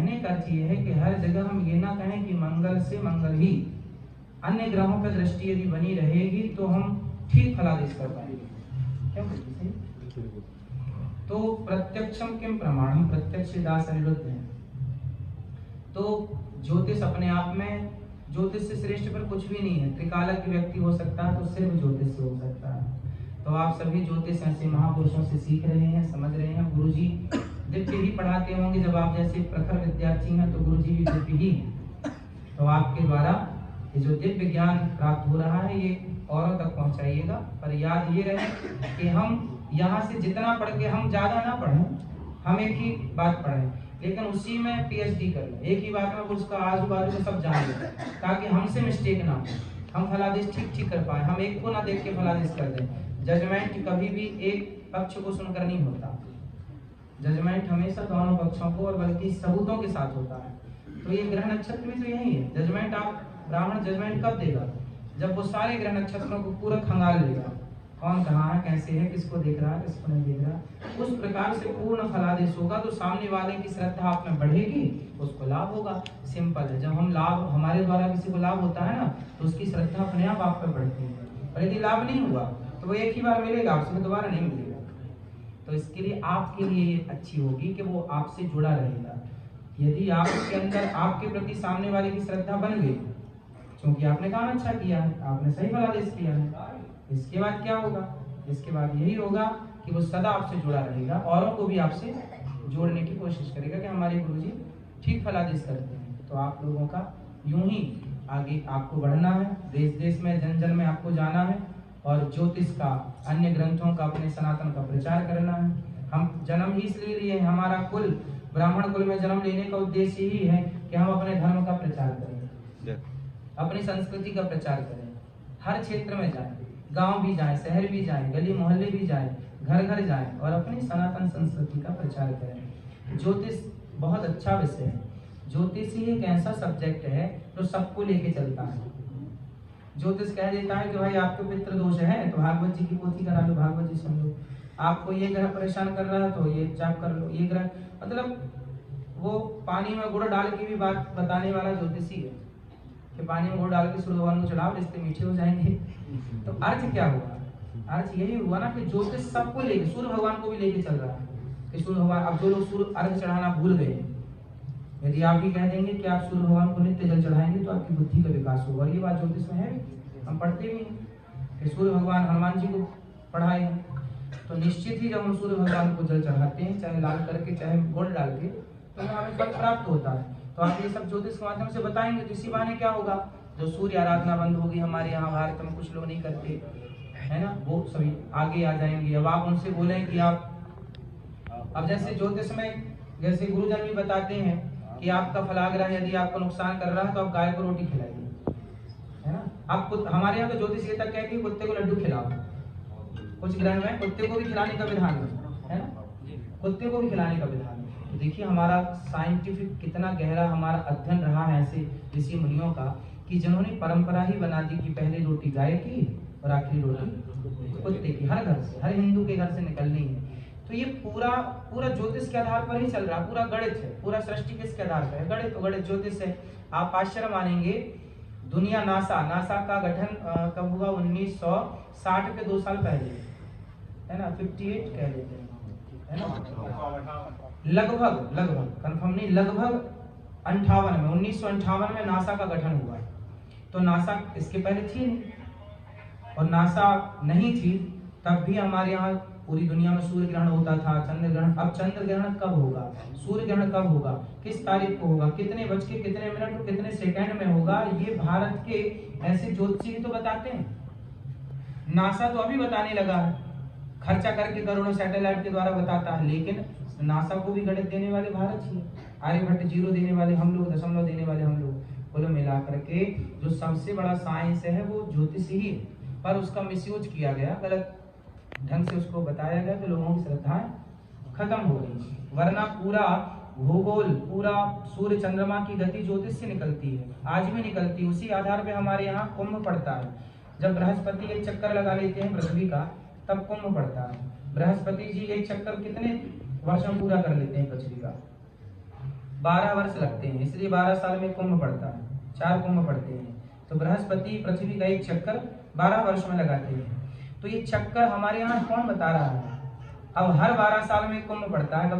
कहने का अर्थ ये है कि हर जगह हम ये ना कहें कि मंगल से मंगल ही, अन्य ग्रहों पर दृष्टि यदि बनी रहेगी तो हम ठीक फलादेश कर पाएंगे। क्यों? तो प्रत्यक्षम किम प्रमाणम, प्रत्यक्ष दास अनिरुद्ध है। तो ज्योतिष अपने आप में, ज्योतिष से श्रेष्ठ पर कुछ भी नहीं है। त्रिकालक व्यक्ति हो सकता है तो सिर्फ ज्योतिष से हो सकता है। तो आप सभी ज्योतिष ऐसे महापुरुषों से सीख रहे हैं, समझ रहे हैं। गुरुजी दिव्य ही पढ़ाते होंगे, जब आप जैसे प्रखर विद्यार्थी हैं तो गुरुजी भी दिव्य ही हैं। तो आपके द्वारा ये जो दिव्य ज्ञान प्राप्त हो रहा है ये औरों तक पहुंचाइएगा। पर याद ये रहे कि हम यहाँ से जितना पढ़ के हम ज्यादा ना पढ़ें, हम एक ही बात पढ़ें लेकिन उसी में पीएचडी कर लें, एक ही बात में उसका आजू बाजू में सब जान लें, ताकि हमसे मिस्टेक ना हो, हम फलादेश ठीक कर पाए। हम एक को ना देख के फलादेश कर दें। जजमेंट कभी भी एक पक्ष को सुनकर नहीं होता, जजमेंट हमेशा दोनों पक्षों को और बल्कि सबूतों के साथ होता है। तो ये ग्रह नक्षत्र भी तो यही है। जजमेंट आप ब्राह्मण जजमेंट कब देगा? जब वो सारे ग्रह नक्षत्रों को पूरा खंगाल लेगा, कौन कहाँ है, कैसे है, किसको देख रहा है, किसको नहीं देख रहा। उस प्रकार से पूर्ण फलादेश होगा तो सामने वाले की श्रद्धा आप में बढ़ेगी, उसको लाभ होगा। सिंपल है। जब हम लाभ, हमारे द्वारा किसी को लाभ होता है ना, तो उसकी श्रद्धा अपने आप पे बढ़ती है। और यदि लाभ नहीं हुआ तो वो एक ही बार मिलेगा आपसे, दोबारा नहीं मिलेगा। तो इसके लिए आपके लिए ये अच्छी होगी कि वो आपसे जुड़ा रहेगा। यदि आपके अंदर आपके प्रति सामने वाले की श्रद्धा बन गई, क्योंकि आपने काम अच्छा किया है, आपने सही फलादेश किया है, इसके बाद क्या होगा? इसके बाद यही होगा कि वो सदा आपसे जुड़ा रहेगा, औरों को भी आपसे जोड़ने की कोशिश करेगा कि हमारे गुरुजी ठीक फलादेश करते हैं। तो आप लोगों का यूं ही आगे आपको बढ़ना है, देश देश में जन जन में आपको जाना है और ज्योतिष का, अन्य ग्रंथों का, अपने सनातन का प्रचार करना है। हम जन्म ही इसलिए लिए, हमारा कुल ब्राह्मण कुल में जन्म लेने का उद्देश्य ही है कि हम अपने धर्म का प्रचार करें, अपनी संस्कृति का प्रचार करें, हर क्षेत्र में जाएं, गांव भी जाएं, शहर भी जाएं, गली मोहल्ले भी जाएं, घर घर जाएं और अपनी सनातन संस्कृति का प्रचार करें। ज्योतिष बहुत अच्छा विषय है। ज्योतिष ही एक ऐसा सब्जेक्ट है जो सबको लेके चलता है। ज्योतिष कह देता है कि भाई आपको पितृ दोष है तो भागवत जी की पोथी करा लो, भागवत जी सुन लो। आपको ये ग्रह परेशान कर रहा है तो ये जाप कर लो, ये ग्रह, मतलब वो पानी में गुड़ डाल के भी बात बताने वाला ज्योतिषी है कि पानी में गुड़ डाल के सूर्य भगवान को चढ़ाओ, रिश्ते मीठे हो जाएंगे। तो अर्थ क्या हुआ? अर्थ यही हुआ ना कि ज्योतिष सबको लेके, सूर्य भगवान को भी लेके चल रहा है कि सूर्य भगवान, अब जो लोग सूर्य अर्घ चढ़ाना भूल गए, यदि आप भी कह देंगे कि आप सूर्य भगवान को नित्य जल चढ़ाएंगे तो आपकी बुद्धि का विकास होगा। और ये बात ज्योतिष में है, हम पढ़ते भी हैं कि सूर्य भगवान हनुमान जी को पढ़ाए हैं। तो निश्चित ही जब हम सूर्य भगवान को जल चढ़ाते हैं, चाहे लाल करके चाहे गुड़ डाल के, तो हमें फल प्राप्त होता है। तो आप ये सब ज्योतिष के माध्यम से बताएंगे तो इसी बहाने क्या होगा, जो सूर्य आराधना बंद होगी हमारे यहाँ भारत में, कुछ लोग नहीं करते है ना, वो सभी आगे आ जाएंगे। अब आप उनसे बोलें कि आप, अब जैसे ज्योतिष में जैसे गुरुजन भी बताते हैं कि आपका फलाग्रह यदि आपको नुकसान कर रहा है तो आप गाय को रोटी खिलाइए, है ना। आप हमारे यहाँ तो ज्योतिष ये तक कहते हैं कुत्ते को लड्डू खिलाओ। कुछ ग्रह में कुत्ते को भी खिलाने का विधान है ना, कुत्ते को भी खिलाने का विधान है। तो देखिए हमारा साइंटिफिक कितना गहरा हमारा अध्ययन रहा है ऐसे ऋषि मुनियों का, कि जिन्होंने परंपरा ही बना दी कि पहले रोटी गाय की और आखिरी रोटी कुत्ते की, हर घर से, हर हिंदू के घर से निकलनी है। तो ये पूरा पूरा ज्योतिष के आधार पर ही चल रहा, पूरा गणित है, पूरा सृष्टि किसके आधार पर है? गणित। तो गणित ज्योतिष है। आप आश्चर्य मानेंगे, दुनिया नासा का गठन कब हुआ? 1960 के 2 साल पहले, है ना, 58 कह लेते हैं, है ना, लगभग कंफर्म नहीं, लगभग 58 में, 1958 में नासा का गठन हुआ। तो नासा इसके पहले थी नहीं, और नासा नहीं थी तब भी हमारे यहाँ पूरी दुनिया में सूर्य ग्रहण होता था, चंद्र ग्रहण। अब चंद्र ग्रहण कब होगा, सूर्य ग्रहण कब होगा, किस तारीख को होगा, कितने बज के कितने मिनट और कितने सेकंड में होगा, ये भारत के ऐसे ज्योतिषी भी तो बताते हैं। नासा तो अभी बताने लगा है, खर्चा करके करोड़ों सैटेलाइट के द्वारा बताता है, लेकिन नासा को भी गणित देने वाले भारत ही है। आर्यभट्ट 0 देने वाले हम लोग, दशमलव देने वाले हम लोग। कुल मिला करके जो सबसे बड़ा साइंस है वो ज्योतिष ही है, पर उसका मिसयूज किया गया, गलत ढंग से उसको बताया गया तो लोगों की श्रद्धाएं खत्म हो गई। वरना पूरा भूगोल, पूरा सूर्य चंद्रमा की गति ज्योतिष से निकलती है, आज भी निकलती है। उसी आधार पे हमारे यहाँ कुंभ पड़ता है। जब बृहस्पति एक चक्कर लगा लेते हैं पृथ्वी का, तब कुंभ पड़ता है। बृहस्पति जी एक चक्कर कितने वर्ष में पूरा कर लेते हैं पृथ्वी का? 12 वर्ष लगते हैं, इसलिए 12 साल में कुंभ पड़ता है, 4 कुंभ पड़ते हैं। तो बृहस्पति पृथ्वी का एक चक्कर 12 वर्ष में लगाते हैं। तो ये चक्कर हमारे यहाँ कौन बता रहा है? अब हर 12 साल में कुंभ पड़ता है।